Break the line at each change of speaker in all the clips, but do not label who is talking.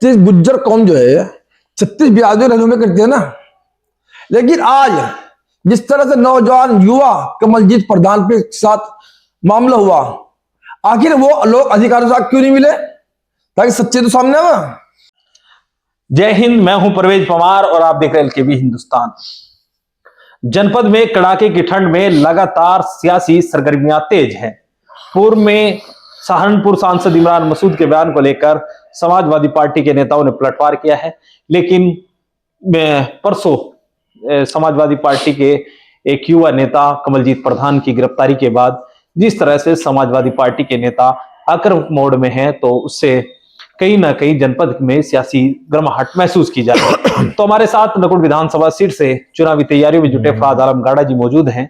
36 गुज्जर कौम जो है 36 ब्याज रहनुमे करते हैं ना। लेकिन आज जिस तरह से नौजवान युवा कमलजीत प्रधान के साथ मामला हुआ, आखिर वो लोग अधिकारियों से क्यों नहीं मिले ताकि सच्चे तो सामने आवा।
जय हिंद, मैं हूं परवेज पवार और आप देख रहे हैं LKB हिंदुस्तान। जनपद में कड़ाके की ठंड में लगातार सियासी सरगर्मियां तेज हैं। पूर्व में सहारनपुर सांसद इमरान मसूद के बयान को लेकर समाजवादी पार्टी के नेताओं ने पलटवार किया है, लेकिन परसों समाजवादी पार्टी के एक युवा नेता कमलजीत प्रधान की गिरफ्तारी के बाद जिस तरह से समाजवादी पार्टी के नेता आक्रामक मोड में हैं, तो उससे कहीं ना कहीं जनपद में सियासी गर्माहट महसूस की जा रही है। तो हमारे साथ नकुल विधानसभा सीट से चुनावी तैयारियों में जुटे फराज आलम गाड़ा जी मौजूद हैं,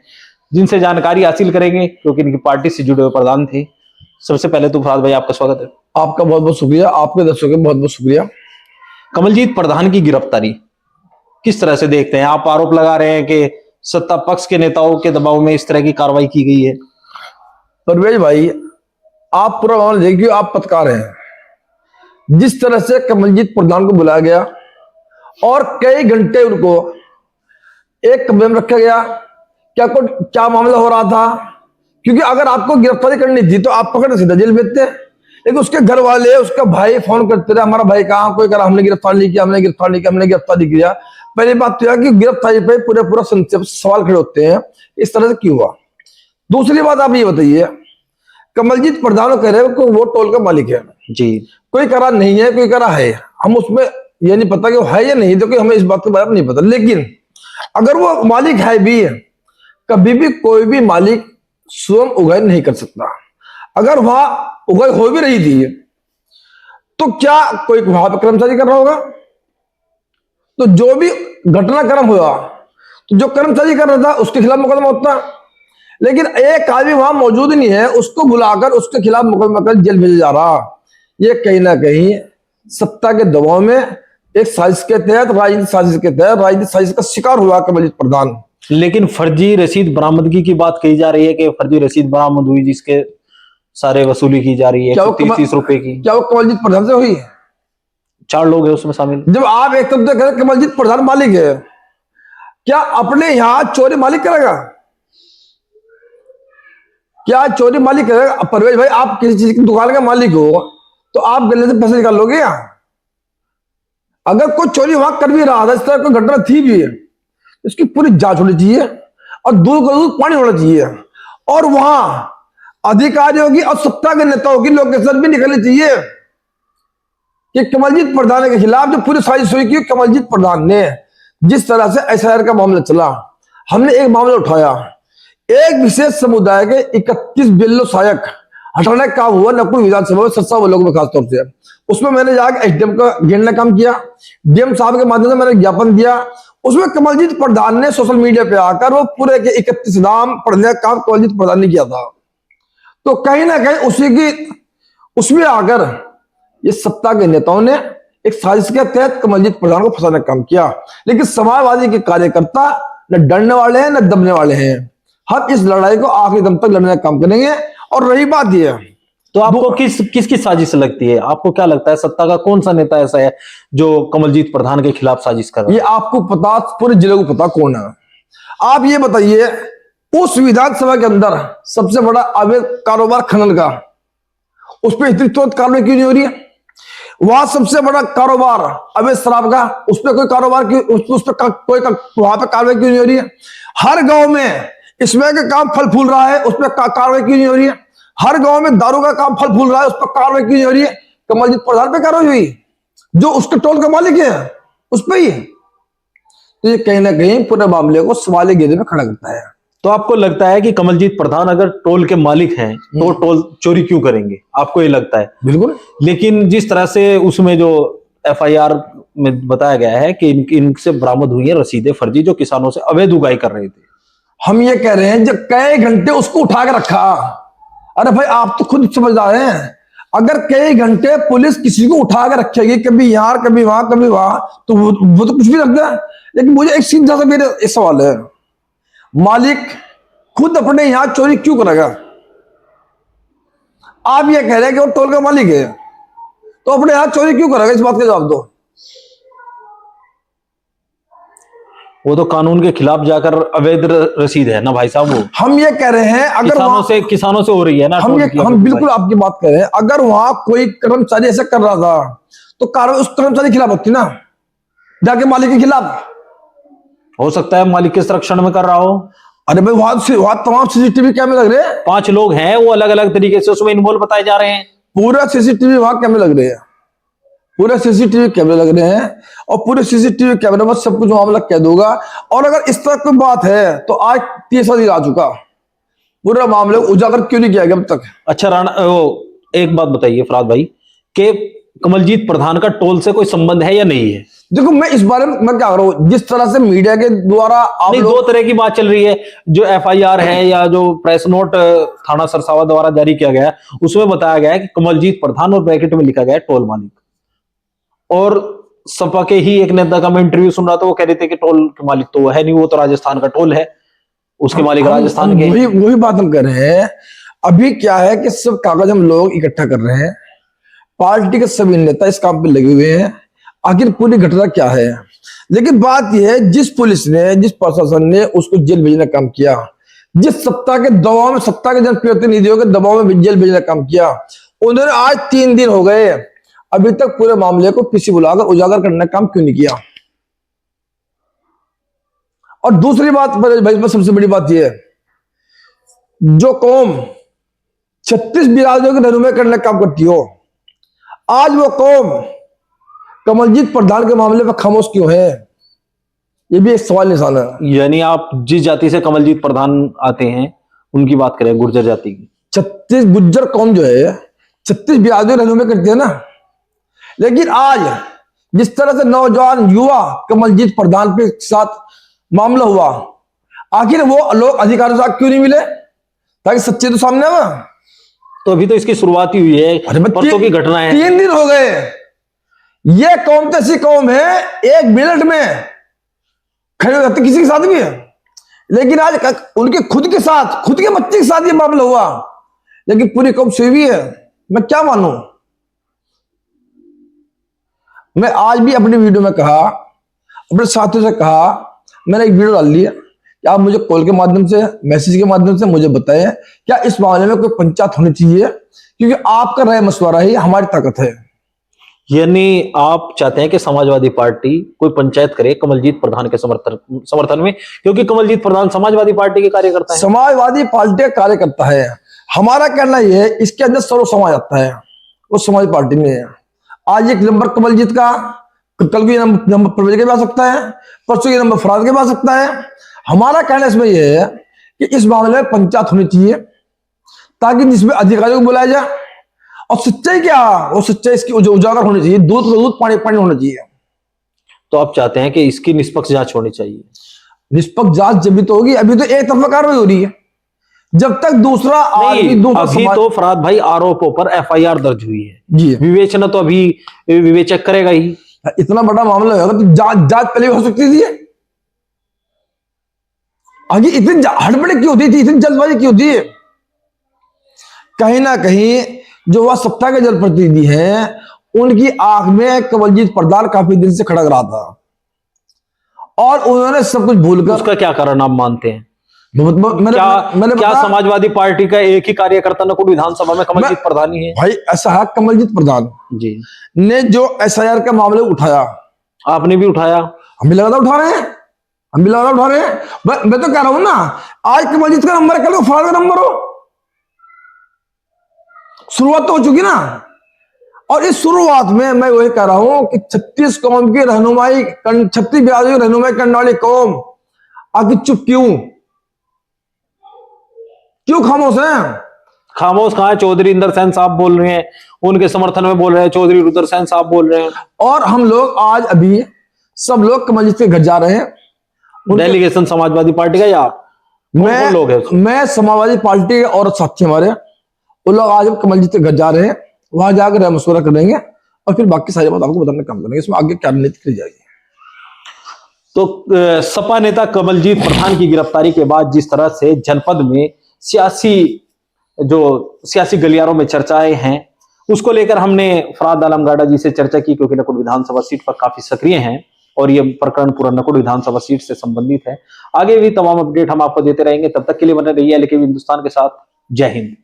जिनसे जानकारी हासिल करेंगे क्योंकि इनकी पार्टी से जुड़े हुए प्रधान थे। सबसे पहले तो फराज भाई आपका स्वागत है।
आपका बहुत बहुत शुक्रिया, आपके दर्शकों का बहुत बहुत शुक्रिया।
कमलजीत प्रधान की गिरफ्तारी किस तरह से देखते हैं? आप आरोप लगा रहे हैं कि सत्ता पक्ष के नेताओं के दबाव में इस तरह की कार्रवाई की गई है।
परवेज भाई, आप पूरा मामला देखिए, आप पत्रकार हैं। जिस तरह से कमलजीत प्रधान को बुलाया गया और कई घंटे उनको एक कमरे में रखा गया, क्या मामला हो रहा था? क्योंकि अगर आपको गिरफ्तारी करनी थी तो आप पकड़ सीधा जेल भेजते, लेकिन उसके घर वाले, उसका भाई फोन करते रहे, हमारा भाई कहाँ, कोई करा हमने गिरफ्तार नहीं किया, हमने गिरफ्तार नहीं किया, हमने गिरफ्तार नहीं किया। पहली बात तो यह कि गिरफ्तारी पे पूरा सवाल खड़े होते हैं, इस तरह से क्यों हुआ। दूसरी बात आप ये बताइए, कमलजीत प्रधान कह रहे हो वो टोल का मालिक है
जी,
कोई करा नहीं है, कोई करा है, हम उसमें ये नहीं पता कि वो है या नहीं, तो हमें इस बात के बारे में नहीं पता। लेकिन अगर वो मालिक है भी, कभी भी कोई भी मालिक स्वयं उगाई नहीं कर सकता। अगर वहां उगाई हो भी रही थी तो क्या कोई वहां पर कर्मचारी कर रहा होगा? तो जो भी घटनाक्रम हुआ तो जो कर्मचारी कर रहा था उसके खिलाफ मुकदमा होता, लेकिन एक आदमी वहां मौजूद नहीं है, उसको बुलाकर उसके खिलाफ मुकदमा कर जेल भेजा जा रहा। ये कहीं ना कहीं सत्ता के दबाव में एक साजिश के तहत, राजनीतिक साजिश के तहत, राजनीतिक साजिश का शिकार हुआ कमलजीत प्रधान।
लेकिन फर्जी रसीद बरामदगी की बात कही जा रही है कि फर्जी रसीद बरामद हुई जिसके सारे वसूली की जा रही है 30 रुपए की।
क्या वो कमलजीत प्रधान से हुई?
4 लोग हैं उसमें शामिल।
जब आप एक तरफ कह रहे कमलजीत प्रधान मालिक है, क्या अपने यहां चोरी मालिक करेगा? क्या चोरी मालिक करेगा? परवेज भाई, आप किसी चीज की दुकान का मालिक हो तो आप गले से पैसे निकाल लोगे या? अगर कोई चोरी वहां कर भी रहा था, इस तरह कोई घटना थी भी, इसकी पूरी जांच होनी चाहिए और दूध का दूध पानी होना चाहिए, और वहां अधिकारियों की और सत्ता के नेताओं की लोकेशन भी निकलनी चाहिए कि कमलजीत प्रधान के खिलाफ जो पूरी साजिश हुई की कमलजीत प्रधान ने, जिस तरह से SIR का मामला चला, हमने एक मामला उठाया, एक विशेष समुदाय के 31 बिल्लो सहायक हटाने का काम हुआ नकुल विधानसभा में, सत्सा लोगों में खासतौर से। उसमें मैंने जाकर SDM का घेरने काम किया, DM साहब के माध्यम से मैंने ज्ञापन दिया। उसमें कमलजीत प्रधान ने सोशल मीडिया पे आकर वो पूरे के 31 नाम पढ़ने का काम कमलजीत प्रधान ने किया था। तो कहीं ना कहीं उसमें आकर ये सत्ता के नेताओं ने एक साजिश के तहत कमलजीत प्रधान को फंसाने का काम किया। लेकिन समाजवादी के कार्यकर्ता न डरने वाले हैं न दबने वाले हैं, हम इस लड़ाई को आखिरी दम तक लड़ने का काम करेंगे। और रही बात यह,
तो आपको किसकी साजिश लगती है? आपको क्या लगता है सत्ता का कौन सा नेता ऐसा है जो कमलजीत प्रधान के खिलाफ साजिश कर रहा है?
ये आपको पता, पूरे जिले को पता कौन है। आप ये बताइए, उस विधानसभा के अंदर सबसे बड़ा अवैध कारोबार खनन का, उस पर इतनी तुरंत कार्रवाई क्यों नहीं हो रही है? वहां सबसे बड़ा कारोबार अवैध शराब का, उस पर कोई कारोबार क्यों, उस पर कोई वहां पर कार्रवाई क्यों नहीं हो रही है? हर गांव में इसमें का काम फल फूल रहा है, उस पर कार्रवाई क्यों नहीं हो रही है? हर गांव में दारू का काम फल फूल रहा है, उस पर कार्रवाई क्यों नहीं हो रही है? कमलजीत प्रधान पे कार्रवाई हुई जो उसके टोल का मालिक है, उस पर ही। तो ये कहीं ना कहीं पूरे मामले को सवाल घेरे में खड़ा करता है।
तो आपको लगता है कि कमलजीत प्रधान अगर टोल के मालिक हैं तो टोल चोरी क्यों करेंगे? आपको ये लगता है?
बिल्कुल।
लेकिन जिस तरह से उसमें जो FIR में बताया गया है कि इनसे बरामद हुई है रसीदें फर्जी जो किसानों से अवैध उगाई कर रहे थे। हम
ये कह रहे हैं जब कई घंटे उसको उठा के रखा, अरे भाई आप तो खुद समझदार हैं, अगर कई घंटे पुलिस किसी को उठा के रखेगी, कभी यहाँ कभी वहां कभी वहां, तो वो तो कुछ भी रखता है। लेकिन मुझे एक सीधा सा मेरे एक सवाल है, मालिक खुद अपने यहां चोरी क्यों करेगा? आप ये कह रहे हैं कि वो टोल का मालिक है, तो अपने यहाँ चोरी क्यों करेगा, इस बात का जवाब दो।
वो तो कानून के खिलाफ जाकर अवैध रसीद है ना भाई साहब। वो
हम ये कह रहे हैं अगर
किसानों से हो रही है ना।
हम बिल्कुल आपकी बात कह रहे हैं, अगर वहां कोई कर्मचारी ऐसा कर रहा था तो कार्रवाई उस कर्मचारी के खिलाफ होती ना, जाके मालिक के खिलाफ।
हो सकता है मालिक के संरक्षण में कर रहा हो।
अरे भाई वहां तमाम सीसीटीवी कैमरे लग रहे हैं,
5 लोग हैं वो अलग अलग तरीके से उसमें इन्वॉल्व बताए जा रहे हैं।
पूरा सीसीटीवी वहां कैमरे लग रहे हैं, पूरे सीसीटीवी कैमरे लग रहे हैं, और पूरे सीसीटीवी कैमरे में सब कुछ मामला कह दूंगा। और अगर इस तरह की बात है तो आज 30 दिन आ चुका, पूरा मामले उजागर क्यों नहीं किया गया अब तक।
अच्छा राणा, एक बात बताइए फराद भाई, कि कमलजीत प्रधान का टोल से कोई संबंध है या नहीं है?
देखो मैं इस बारे में मैं क्या कर रहा हूं, जिस तरह से मीडिया के द्वारा आप
नहीं, 2 तरह की बात चल रही है। जो FIR है या जो प्रेस नोट थाना सरसावा द्वारा जारी किया गया है, उसमें बताया गया है कि कमलजीत प्रधान और ब्रैकेट में लिखा गया है टोल मालिक। और सपा के ही एक नेता का मैं इंटरव्यू सुन रहा था, वो कह रहे थे कि टोल के मालिक तो वो है नहीं, वो तो राजस्थान का टोल है, उसके मालिक राजस्थान के।
वही बात हम कर रहे हैं। अभी क्या है कि सब कागज हम लोग इकट्ठा कर रहे हैं, पार्टी के सभी नेता इस काम पे लगे हुए हैं, आखिर पूरी घटना क्या है। लेकिन बात यह है, जिस पुलिस ने, जिस प्रशासन ने उसको जेल भेजने का काम किया, जिस सत्ता के दबाव में, सत्ता के जनप्रतिनिधियों के दबाव में जेल भेजने का काम किया, उन्होंने आज 3 दिन हो गए अभी तक पूरे मामले को किसी बुलाकर उजागर करने का काम क्यों नहीं किया। और दूसरी बात भाई, सबसे बड़ी बात यह है, जो कौम 36 बिरादरियों के रहनुमाई करने का काम करती हो, आज वो कौम कमलजीत प्रधान के मामले पर खामोश क्यों है, ये भी एक सवाल निशान है।
यानी आप जिस जाति से कमलजीत प्रधान आते हैं उनकी बात करें, गुर्जर जाति की,
36 गुज्जर कौम जो है 36 बिरादरियों रहनुमाई करती है ना। लेकिन आज जिस तरह से नौजवान युवा कमलजीत प्रधान के साथ मामला हुआ, आखिर वो लोग अधिकारियों से क्यों नहीं मिले ताकि सच्चे तो सामने आवा।
तो अभी तो इसकी शुरुआत ही हुई है, परसों की घटना है।
3 दिन हो गए। ये कौम तो ऐसी कौम है, 1 मिनट में खड़े हो जाते किसी के साथ भी है। लेकिन आज उनके खुद के साथ, खुद के बच्चे के साथ ये मामला हुआ, लेकिन पूरी कौम सोई हुई है। मैं क्या मानूं। मैं आज भी अपनी वीडियो में कहा, अपने साथियों से कहा, मैंने एक वीडियो डाल दी है कि आप मुझे कॉल के माध्यम से, मैसेज के माध्यम से मुझे बताएं क्या इस मामले में कोई पंचायत होनी चाहिए, क्योंकि आपका राय मशवरा ही हमारी ताकत है।
यानी आप चाहते हैं कि समाजवादी पार्टी कोई पंचायत करे कमलजीत प्रधान के समर्थन में, क्योंकि कमलजीत प्रधान समाजवादी पार्टी के कार्यकर्ता है।
समाजवादी पार्टी का कार्यकर्ता है। हमारा कहना यह है, इसके अंदर सर्व समाज आता है, वो समाजवादी पार्टी में है। आज एक नंबर कमलजीत का, कल को ये नंबर परवेज के भी आ सकता है, परसों ये नंबर फराज के भी आ सकता है। हमारा कहना इसमें यह है कि इस मामले में पंचायत होनी चाहिए, ताकि जिसमें अधिकारियों को बुलाया जाए, और सच्चाई क्या, वो सच्चाई इसकी उजागर होनी चाहिए, दूध का दूध पानी पानी होना चाहिए।
तो आप चाहते हैं कि इसकी निष्पक्ष जांच होनी चाहिए।
निष्पक्ष जांच जब भी तो होगी, अभी तो एक तरफा कार्रवाई हो रही है। जब तक दूसरा आदमी, दूसरा
अभी तो फराद भाई आरोपों पर FIR दर्ज हुई है
जी,
विवेचना तो अभी विवेचक करेगा ही।
इतना बड़ा मामला होगा तो जांच पहले हो सकती थी। आगे इतनी हड़बड़ी क्यों होती थी, इतनी जल्दबाजी क्यों होती है। कहीं ना कहीं जो वह सत्ता के जनप्रतिनिधि हैं, उनकी आंख में कमलजीत प्रधान काफी दिन से खड़क रहा था, और उन्होंने सब कुछ भूलकर।
उसका क्या कारण आप मानते हैं?
मैंने
क्या समाजवादी पार्टी का एक ही कार्यकर्ता नकुल विधानसभा में कमलजीत प्रधान ही है?
भाई ऐसा है, कमलजीत प्रधान
जी
ने जो SIR का मामले उठाया,
आपने भी उठाया,
हम भी लगातार उठा रहे हैं, हम भी लगातार उठा रहे हैं। मैं तो कह रहा हूं ना, आज कमलजीत का नंबर है, कल को फराज का नंबर हो, शुरुआत तो हो चुकी ना। और इस शुरुआत में मैं वही कह रहा हूं कि 36 कौम की रहनुमाई, 36 बिरादरी की रहनुमाई करने वाली कौम आखिर चुप क्यों खामोश है?
खामोश कहां है? चौधरी इंदर सेन साहब बोल रहे हैं, उनके समर्थन में बोल रहे हैं, चौधरी रुद्र सेन साहब बोल रहे हैं,
और हम लोग आज अभी सब लोग कमलजीत के घर जा रहे हैं।
डेलीगेशन समाजवादी पार्टी का या आप? कौन लोग हैं?
मैं समाजवादी पार्टी के और साथी हमारे, वो लोग आज कमलजीत के घर जा रहे हैं, वहां जाकर राय मशवरा करेंगे, और फिर बाकी सारी बात आपको बताने का काम करेंगे, इसमें आगे क्या रणनीति की जाएगी।
तो सपा नेता कमलजीत प्रधान की गिरफ्तारी के बाद जिस तरह से जनपद में सियासी गलियारों में चर्चाएं हैं, उसको लेकर हमने फराद आलम गाडा जी से चर्चा की, क्योंकि नकुड़ विधानसभा सीट पर काफी सक्रिय हैं और ये प्रकरण पूरा नकुड़ विधानसभा सीट से संबंधित है। आगे भी तमाम अपडेट हम आपको देते रहेंगे, तब तक के लिए बने रहिए लेकिन हिंदुस्तान के साथ। जय हिंद।